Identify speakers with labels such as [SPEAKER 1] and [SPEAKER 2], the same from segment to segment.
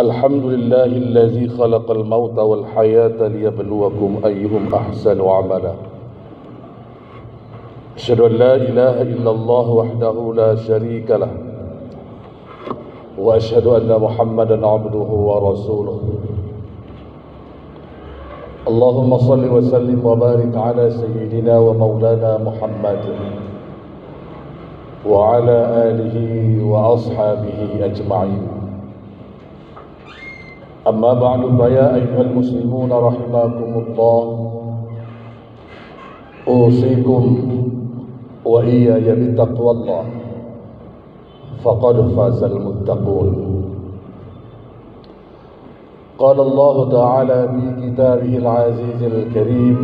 [SPEAKER 1] الحمد لله الذي خلق الموت والحياة ليبلوكم أيهم أحسن عملا. أشهد أن لا إله إلا الله وحده لا شريك له، وأشهد أن محمدا عبده ورسوله. اللهم صل وسلم وبارك على سيدنا ومولانا محمد وعلى آله وأصحابه أجمعين. أما بعد، فيا أيها المسلمون رحمكم الله، أوصيكم وإياي بتقوى الله، فقد فاز المتقون. قال الله تعالى في كتابه العزيز الكريم: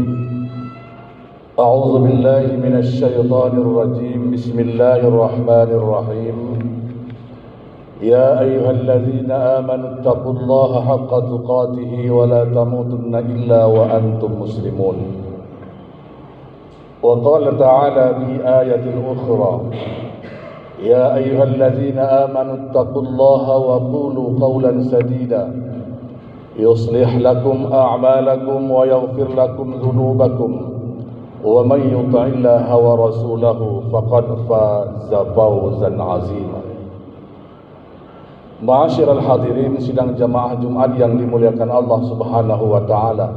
[SPEAKER 1] أعوذ بالله من الشيطان الرجيم، بسم الله الرحمن الرحيم. يا أيها الذين آمنوا اتقوا الله حق تقاته ولا تموتن إلا وأنتم مسلمون. وقال تعالى في آية أخرى: يا أيها الذين آمنوا اتقوا الله وقولوا قولا سديدا يصلح لكم أعمالكم ويغفر لكم ذنوبكم ومن يطع الله ورسوله فقد فاز فوزا عظيما. Ma'asyiral hadirin sidang jamaah Jumat yang dimuliakan Allah Subhanahu wa taala.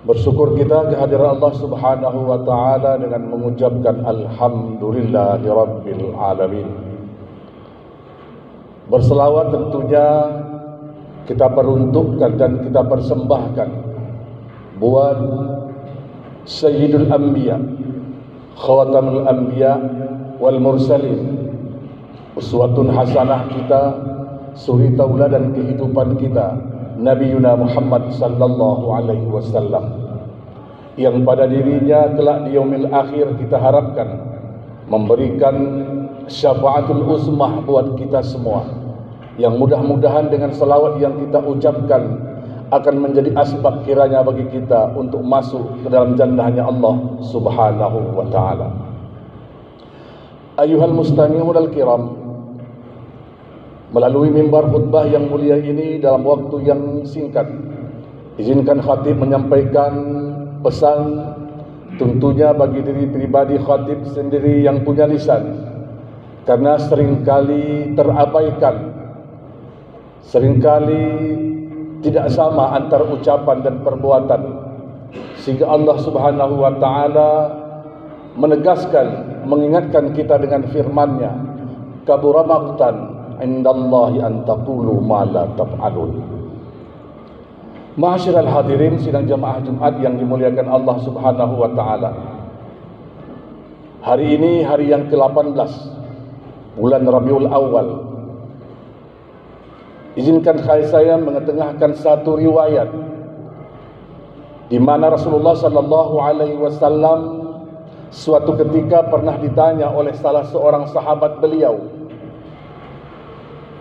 [SPEAKER 1] Bersyukur kita kehadiran Allah Subhanahu wa taala dengan mengucapkan alhamdulillahirabbil alamin. Berselawat tentunya kita peruntukkan dan kita persembahkan buat Sayyidul Anbiya, Khatamul Anbiya wal Mursalin, uswatun hasanah kita, suri tauladan kehidupan kita, Nabiuna Muhammad sallallahu alaihi wasallam, yang pada dirinya kelak di yaumil akhir kita harapkan memberikan syafaatul uzmah buat kita semua, yang mudah-mudahan dengan selawat yang kita ucapkan akan menjadi asbab kiranya bagi kita untuk masuk ke dalam jannahnya Allah Subhanahu wa taala. Ayuhal mustami'un al-kiram, melalui mimbar khutbah yang mulia ini dalam waktu yang singkat, izinkan khatib menyampaikan pesan, tentunya bagi diri pribadi khatib sendiri yang punya lisan, karena seringkali terabaikan, seringkali tidak sama antara ucapan dan perbuatan, sehingga Allah Subhanahu wa taala menegaskan, mengingatkan kita dengan firman-Nya, kabura maqtan indallahi an taqulu ma la taf'alun. Ma'asyiral hadirin sidang jamaah Jumat yang dimuliakan Allah Subhanahu wa taala. Hari ini hari yang ke-18 bulan Rabiul Awal. Izinkan saya mengetengahkan satu riwayat di mana Rasulullah sallallahu alaihi wasallam suatu ketika pernah ditanya oleh salah seorang sahabat beliau.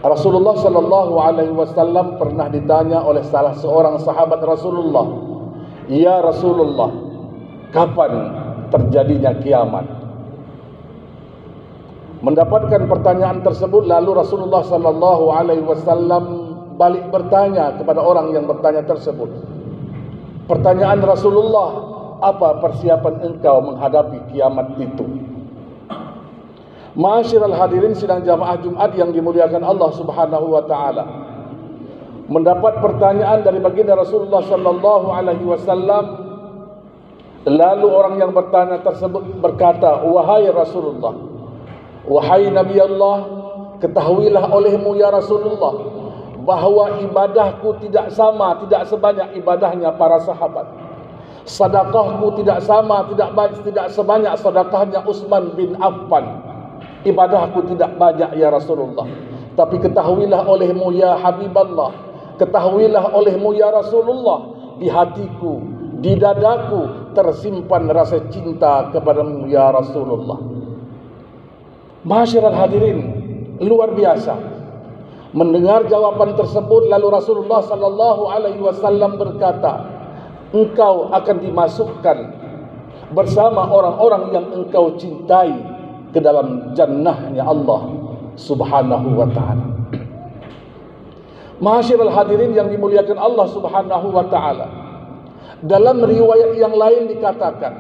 [SPEAKER 1] Rasulullah sallallahu alaihi wasallam pernah ditanya oleh salah seorang sahabat Rasulullah, "Ya Rasulullah, kapan terjadinya kiamat?" Mendapatkan pertanyaan tersebut, lalu Rasulullah sallallahu alaihi wasallam balik bertanya kepada orang yang bertanya tersebut. Pertanyaan Rasulullah, "Apa persiapan engkau menghadapi kiamat itu?" Ma'asyiral hadirin sidang jamaah Jumat yang dimuliakan Allah Subhanahu wa taala. Mendapat pertanyaan dari baginda Rasulullah sallallahu alaihi wasallam, lalu orang yang bertanya tersebut berkata, "Wahai Rasulullah, wahai Nabi Allah, ketahuilah olehmu ya Rasulullah bahwa ibadahku tidak sama, tidak sebanyak ibadahnya para sahabat. Sedekahku tidak sama, tidak sebanyak sedekahnya Utsman bin Affan. Ibadahku tidak banyak ya Rasulullah. Tapi ketahuilah olehmu ya Habiballah, ketahuilah olehmu ya Rasulullah, di hatiku, di dadaku tersimpan rasa cinta kepadamu ya Rasulullah." Ma'asyiral hadirin, luar biasa. Mendengar jawaban tersebut, lalu Rasulullah sallallahu alaihi wasallam berkata, "Engkau akan dimasukkan bersama orang-orang yang engkau cintai ke dalam jannahnya Allah Subhanahu wa ta'ala." Ma'asyiral hadirin yang dimuliakan Allah Subhanahu wa taala. Dalam riwayat yang lain dikatakan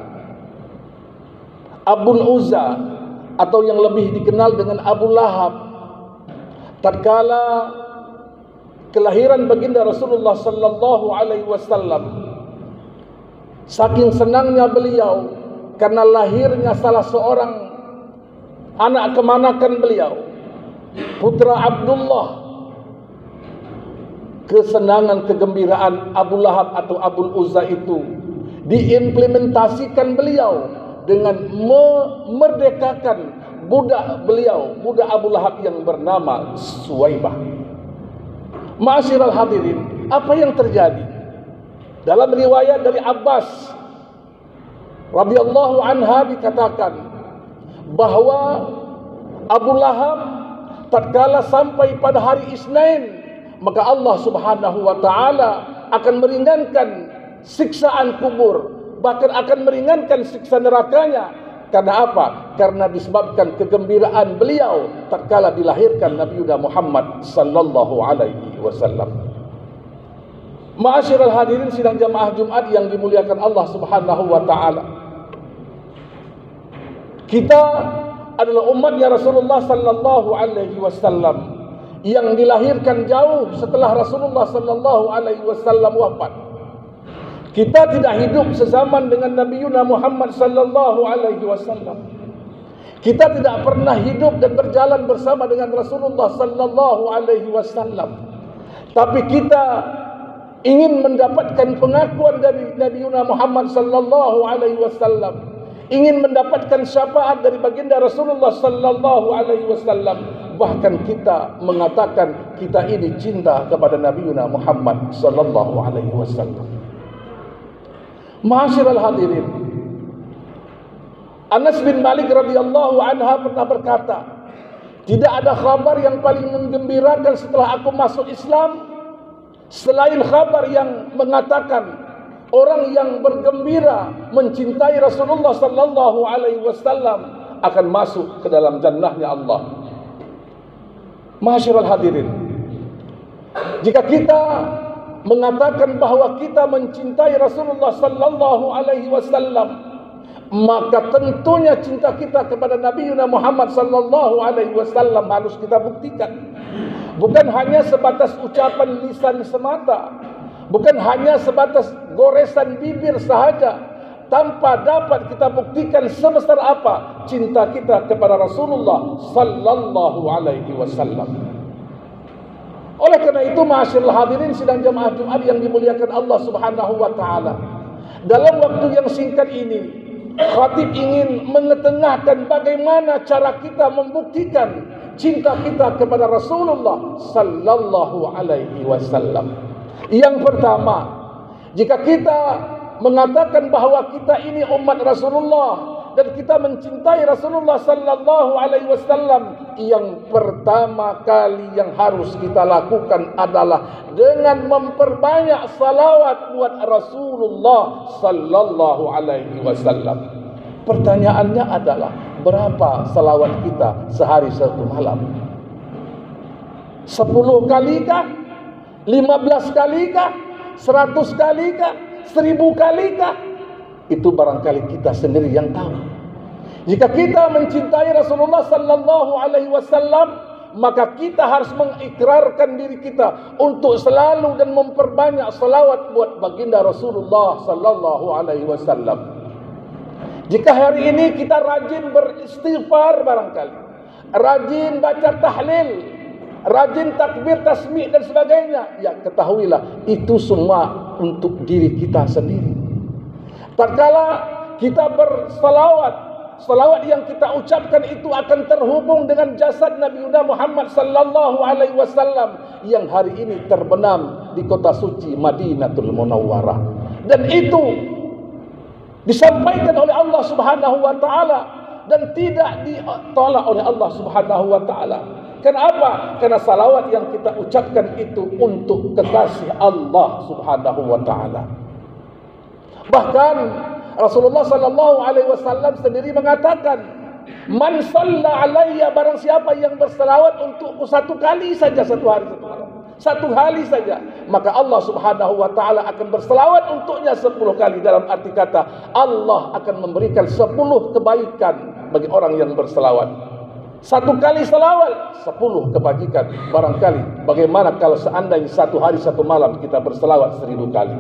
[SPEAKER 1] Abul Uzza atau yang lebih dikenal dengan Abu Lahab, tatkala kelahiran baginda Rasulullah sallallahu alaihi wasallam, saking senangnya beliau karena lahirnya salah seorang anak kemanakan beliau, putra Abdullah. Kesenangan, kegembiraan Abu Lahab atau Abul Uzza itu diimplementasikan beliau dengan memerdekakan budak beliau, budak Abu Lahab yang bernama Suwaibah. Ma'asyiral hadirin, apa yang terjadi? Dalam riwayat dari Abbas radhiyallahu anha dikatakan bahwa Abu Lahab tatkala sampai pada hari Isnin, maka Allah Subhanahu wa taala akan meringankan siksaan kubur, bahkan akan meringankan siksa nerakanya. Karena apa? Karena disebabkan kegembiraan beliau tatkala dilahirkan Nabi Muhammad sallallahu alaihi wasallam. Ma'asyiral hadirin sidang jamaah Jumat yang dimuliakan Allah Subhanahu wa taala. Kita adalah umatnya Rasulullah sallallahu alaihi wasallam yang dilahirkan jauh setelah Rasulullah sallallahu alaihi wasallam wafat. Kita tidak hidup sezaman dengan Nabi Muhammad sallallahu alaihi wasallam. Kita tidak pernah hidup dan berjalan bersama dengan Rasulullah sallallahu alaihi wasallam. Tapi kita ingin mendapatkan pengakuan dari Nabi Muhammad sallallahu alaihi wasallam, ingin mendapatkan syafaat dari baginda Rasulullah sallallahu alaihi wasallam. Bahkan kita mengatakan kita ini cinta kepada Nabi Muhammad sallallahu alaihi wasallam. Ma'asyiral hadirin, Anas bin Malik radhiyallahu anha pernah berkata, tidak ada kabar yang paling menggembirakan setelah aku masuk Islam selain kabar yang mengatakan orang yang bergembira mencintai Rasulullah sallallahu alaihi wasallam akan masuk ke dalam jannahnya Allah. Ma'asyiral hadirin, jika kita mengatakan bahwa kita mencintai Rasulullah sallallahu alaihi wasallam, maka tentunya cinta kita kepada Nabi Muhammad sallallahu alaihi wasallam harus kita buktikan. Bukan hanya sebatas ucapan lisan semata, bukan hanya sebatas goresan bibir sahaja, tanpa dapat kita buktikan sebesar apa cinta kita kepada Rasulullah sallallahu alaihi wasallam. Oleh karena itu, ma'asyiral hadirin sidang jamaah Jumat yang dimuliakan Allah Subhanahu wa taala, dalam waktu yang singkat ini khatib ingin mengetengahkan bagaimana cara kita membuktikan cinta kita kepada Rasulullah sallallahu alaihi wasallam. Yang pertama, jika kita mengatakan bahwa kita ini umat Rasulullah dan kita mencintai Rasulullah sallallahu alaihi wasallam, yang pertama kali yang harus kita lakukan adalah dengan memperbanyak salawat buat Rasulullah sallallahu alaihi wasallam. Pertanyaannya adalah, berapa salawat kita sehari satu malam? 10 kali kah? 15 kali kah? 100 kali kah? 1000 kali kah? Itu barangkali kita sendiri yang tahu. Jika kita mencintai Rasulullah sallallahu alaihi wasallam, maka kita harus mengikrarkan diri kita untuk selalu dan memperbanyak salawat buat baginda Rasulullah sallallahu alaihi wasallam. Jika hari ini kita rajin beristighfar barangkali, rajin baca tahlil, rajin takbir, tasmih dan sebagainya, ya ketahuilah itu semua untuk diri kita sendiri. Tatkala kita bersalawat, salawat yang kita ucapkan itu akan terhubung dengan jasad Nabi Muhammad sallallahu alaihi wasallam yang hari ini terbenam di kota suci Madinatul Munawwarah. Dan itu disampaikan oleh Allah Subhanahu wa taala dan tidak ditolak oleh Allah Subhanahu wa taala. Kenapa? Karena salawat yang kita ucapkan itu untuk kekasih Allah Subhanahu wa taala. Bahkan Rasulullah sallallahu alaihi wasallam sendiri mengatakan, "Man shalla alayya," barang siapa yang berselawat untukku 1 kali saja satu hari satu malam, satu kali saja, maka Allah Subhanahu wa taala akan berselawat untuknya 10 kali. Dalam arti kata, Allah akan memberikan 10 kebaikan bagi orang yang berselawat. Satu kali selawat, 10 kebajikan. Barangkali bagaimana kalau seandainya satu hari satu malam kita berselawat 1000 kali.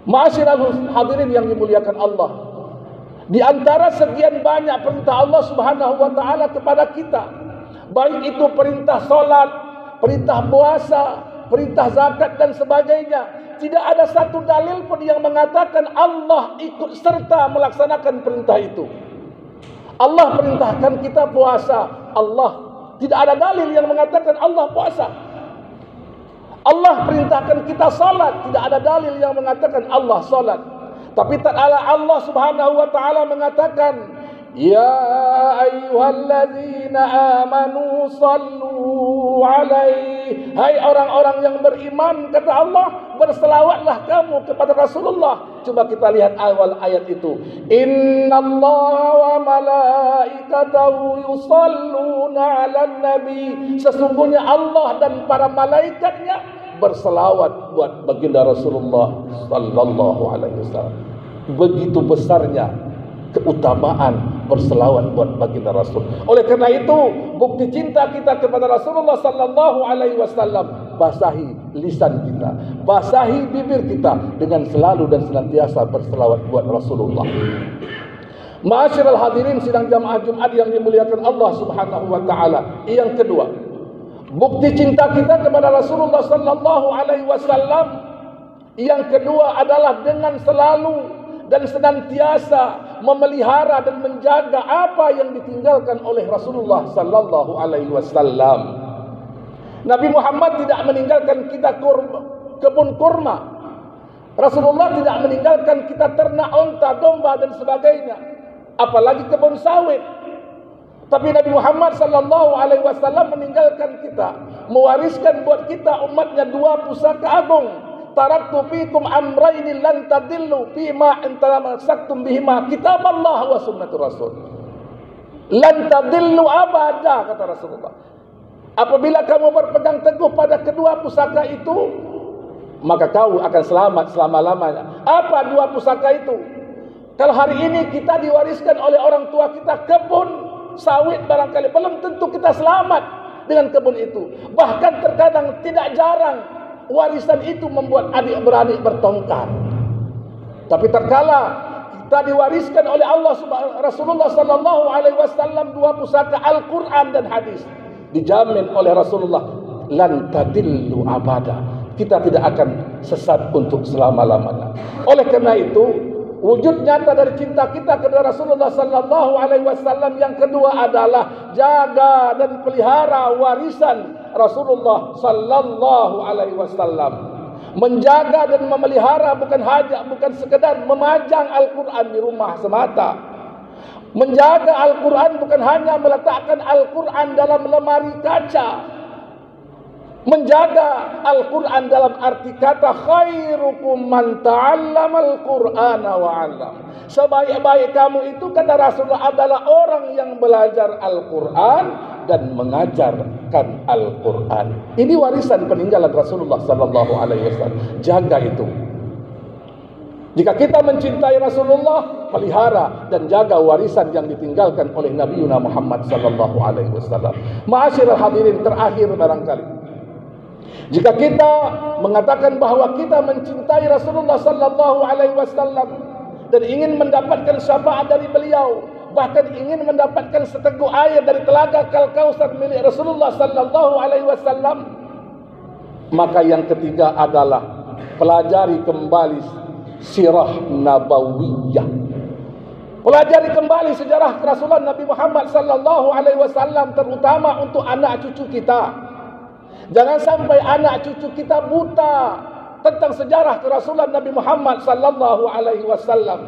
[SPEAKER 1] Ma'asyiral hadirin yang dimuliakan Allah, di antara sekian banyak perintah Allah Subhanahu wa taala kepada kita, baik itu perintah salat, perintah puasa, perintah zakat dan sebagainya, tidak ada satu dalil pun yang mengatakan Allah ikut serta melaksanakan perintah itu. Allah perintahkan kita puasa, Allah tidak ada dalil yang mengatakan Allah puasa. Allah perintahkan kita salat, tidak ada dalil yang mengatakan Allah salat. Tapi tatkala Allah Subhanahu wa taala mengatakan, ya ayyuhalladzina amanu sallu alaihi, hai orang-orang yang beriman, kata Allah, berselawatlah kamu kepada Rasulullah. Coba kita lihat awal ayat itu. Innallaha wa malaikatahu yusalluna 'alan nabi. Sesungguhnya Allah dan para malaikatnya berselawat buat baginda Rasulullah sallallahu alaihi wasallam. Begitu besarnya keutamaan berselawat buat baginda Rasul. Oleh karena itu, bukti cinta kita kepada Rasulullah sallallahu alaihi wasallam, basahi lisan kita, basahi bibir kita dengan selalu dan senantiasa berselawat buat Rasulullah. Ma'asyiral hadirin sidang jamaah Jumat yang dimuliakan Allah Subhanahu wa taala. Yang kedua, bukti cinta kita kepada Rasulullah sallallahu alaihi wasallam yang kedua adalah dengan selalu dan senantiasa memelihara dan menjaga apa yang ditinggalkan oleh Rasulullah sallallahu alaihi wasallam. Nabi Muhammad tidak meninggalkan kita kebun kurma. Rasulullah tidak meninggalkan kita ternak unta, domba dan sebagainya, apalagi kebun sawit. Tapi Nabi Muhammad sallallahu alaihi wasallam meninggalkan kita, mewariskan buat kita umatnya 2 pusaka agung. Taraktu fikum amraini lan tadillu fima in tamassaktum bihima, kitaballah wa sunnatur rasul. Lan tadillu abada, kata Rasulullah. Apabila kamu berpegang teguh pada kedua pusaka itu, maka kau akan selamat selama-lamanya. Apa 2 pusaka itu? Kalau hari ini kita diwariskan oleh orang tua kita kebun sawit, barangkali belum tentu kita selamat dengan kebun itu. Bahkan terkadang tidak jarang warisan itu membuat adik-beradik bertengkar. Tapi terkala kita diwariskan oleh Allah Rasulullah sallallahu alaihi wasallam 2 pusaka Al-Qur'an dan hadis, dijamin oleh Rasulullah lan tadillu abada, kita tidak akan sesat untuk selama-lamanya. Oleh karena itu, wujud nyata dari cinta kita kepada Rasulullah sallallahu alaihi wasallam yang kedua adalah jaga dan pelihara warisan Rasulullah sallallahu alaihi wasallam. Menjaga dan memelihara bukan sekedar memajang Al-Qur'an di rumah semata. Menjaga Al-Qur'an bukan hanya meletakkan Al-Qur'an dalam lemari kaca. Menjaga Al-Quran dalam arti kata khairukum man ta'allamal Qur'ana wa 'allam. Sebaik-baik kamu itu, kata Rasulullah, adalah orang yang belajar Al-Quran dan mengajarkan Al-Quran. Ini warisan peninggalan Rasulullah sallallahu alaihi wasallam. Jaga itu. Jika kita mencintai Rasulullah, pelihara dan jaga warisan yang ditinggalkan oleh Nabi Muhammad sallallahu alaihi wasallam. Ma'asyiral hadirin, terakhir barangkali, jika kita mengatakan bahwa kita mencintai Rasulullah sallallahu alaihi wasallam dan ingin mendapatkan syafaat dari beliau, bahkan ingin mendapatkan seteguk air dari telaga Kal-Kautsar milik Rasulullah sallallahu alaihi wasallam, maka yang ketiga adalah pelajari kembali sirah nabawiyah. Pelajari kembali sejarah kerasulan Nabi Muhammad sallallahu alaihi wasallam, terutama untuk anak cucu kita. Jangan sampai anak cucu kita buta tentang sejarah kerasulan Nabi Muhammad sallallahu alaihi wasallam.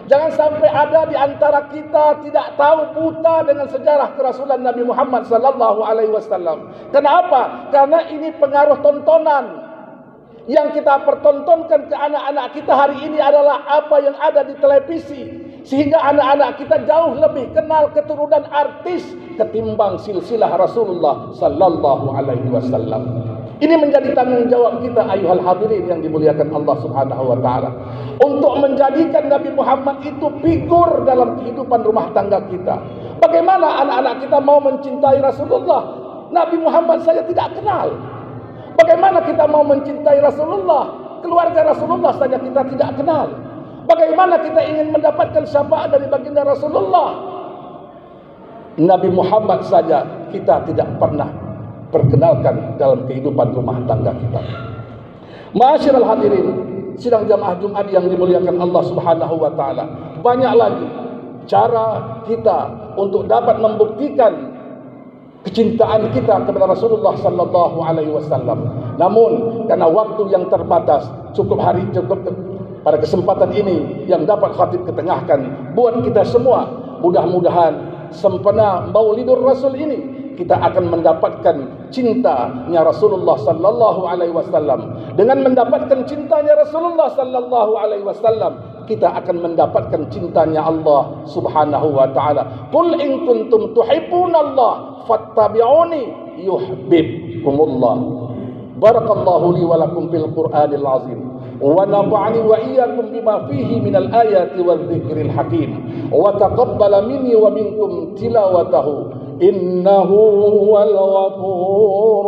[SPEAKER 1] Jangan sampai ada di antara kita tidak tahu, buta dengan sejarah kerasulan Nabi Muhammad sallallahu alaihi wasallam. Kenapa? Karena ini pengaruh tontonan yang kita pertontonkan ke anak-anak kita hari ini adalah apa yang ada di televisi, sehingga anak-anak kita jauh lebih kenal keturunan artis ketimbang silsilah Rasulullah sallallahu alaihi wasallam. Ini menjadi tanggung jawab kita ayuhal hadirin yang dimuliakan Allah Subhanahu wa taala, untuk menjadikan Nabi Muhammad itu figur dalam kehidupan rumah tangga kita. Bagaimana anak-anak kita mau mencintai Rasulullah? Nabi Muhammad saja tidak kenal. Bagaimana kita mau mencintai Rasulullah? Keluarga Rasulullah saja kita tidak kenal. Bagaimana kita ingin mendapatkan syafaat dari baginda Rasulullah? Nabi Muhammad saja kita tidak pernah perkenalkan dalam kehidupan rumah tangga kita. Ma'asyiral hadirin, sidang jamaah Jumat yang dimuliakan Allah Subhanahu wa taala, banyak lagi cara kita untuk dapat membuktikan kecintaan kita kepada Rasulullah sallallahu alaihi wasallam. Namun karena waktu yang terbatas, cukup pada kesempatan ini yang dapat khatib ketengahkan buat kita semua. Mudah-mudahan sempena Maulidur Rasul ini kita akan mendapatkan cintanya Rasulullah sallallahu alaihi wasallam. Dengan mendapatkan cintanya Rasulullah sallallahu alaihi wasallam, kita akan mendapatkan cintanya Allah Subhanahu wa taala. Qul in kuntum tuhibbunallaha fattabi'uni yuhibbukumullah. Barakallahu li wa lakum fil Qur'anil azim. Wa nafa'ani wa iyyakum bima fihi minal ayati wadh-dhikril hakim. Wa taqabbala minni wa minkum tilawatahu. Innahu huwal ghafur